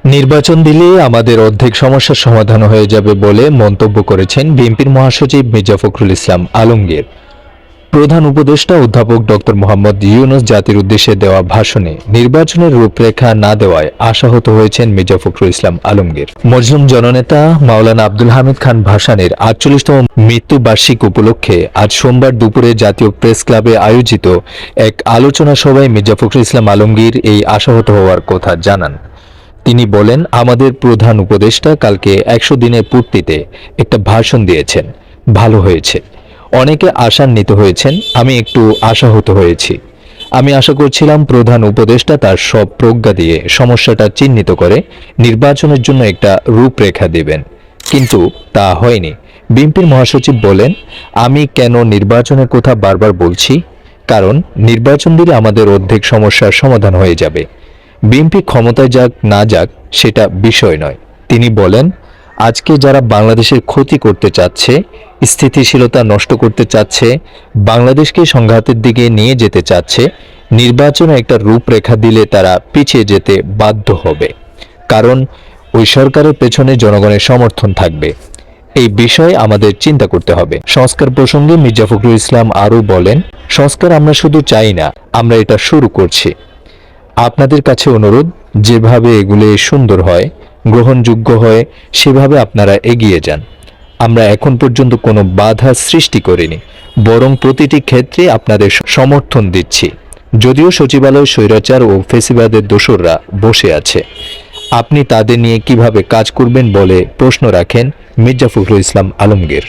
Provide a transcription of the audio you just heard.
নির্বাচন দিলে আমাদের অর্ধেক সমস্যার সমাধান হয়ে যাবে বলে মন্তব্য করেছেন বিএনপির মহাসচিব মির্জা ফখরুল ইসলাম আলমগীর। প্রধান উপদেষ্টা অধ্যাপক ডক্টর মোহাম্মদ ইউনূস জাতির উদ্দেশ্যে দেওয়া ভাষণে নির্বাচনের রূপরেখা না দেওয়ায় আশাহত হয়েছেন মির্জা ফখরুল ইসলাম আলমগীর। মজলুম জননেতা মাওলানা আব্দুল হামিদ খান ভাসানীর ৪৮তম মৃত্যুবার্ষিকী উপলক্ষে আজ সোমবার দুপুরে জাতীয় প্রেস ক্লাবে আয়োজিত এক আলোচনা সভায় মির্জা ফখরুল ইসলাম আলমগীর এই আশাহত হওয়ার কথা জানান। তিনি বলেন, আমাদের প্রধান উপদেষ্টা কালকে ১০০ দিনের পূর্তিতে একটা ভাষণ দিয়েছেন, ভালো হয়েছে। অনেকে আশান্বিত হয়েছেন, আমি একটু আশাহত হয়েছি। আমি আশা করছিলাম প্রধান উপদেষ্টা তার সব প্রজ্ঞা দিয়ে সমস্যাটা চিহ্নিত করে নির্বাচনের জন্য একটা রূপরেখা দেবেন, কিন্তু তা হয়নি। বিএনপির মহাসচিব বলেন, আমি কেন নির্বাচনের কথা বারবার বলছি? কারণ নির্বাচন দিলে আমাদের অর্ধেক সমস্যার সমাধান হয়ে যাবে। বিএনপি ক্ষমতায় যাক না যাক সেটা বিষয় নয়। তিনি বলেন, আজকে যারা বাংলাদেশের ক্ষতি করতে চাচ্ছে, স্থিতিশীলতা নষ্ট করতে চাচ্ছে, বাংলাদেশকে সংঘাতের দিকে নিয়ে যেতে চাচ্ছে, নির্বাচনে একটা রূপরেখা দিলে তারা পিছিয়ে যেতে বাধ্য হবে। কারণ ওই সরকারের পেছনে জনগণের সমর্থন থাকবে। এই বিষয়ে আমাদের চিন্তা করতে হবে। সংস্কার প্রসঙ্গে মির্জা ফখরুল ইসলাম আরও বলেন, সংস্কার আমরা শুধু চাই না, আমরা এটা শুরু করছি। আপনাদের কাছে অনুরোধ, যেভাবে এগুলো সুন্দর হয়, গ্রহণযোগ্য হয়, সেভাবে আপনারা এগিয়ে যান। আমরা এখন পর্যন্ত কোনো বাধা সৃষ্টি করিনি, বরং প্রতিটি ক্ষেত্রে আপনাদের সমর্থন দিচ্ছি। যদিও সচিবালয় স্বৈরাচার ও ফেসিবাদের দোসররা বসে আছে, আপনি তাদের নিয়ে কিভাবে কাজ করবেন বলে প্রশ্ন রাখেন মির্জা ফখরুল ইসলাম আলমগীর।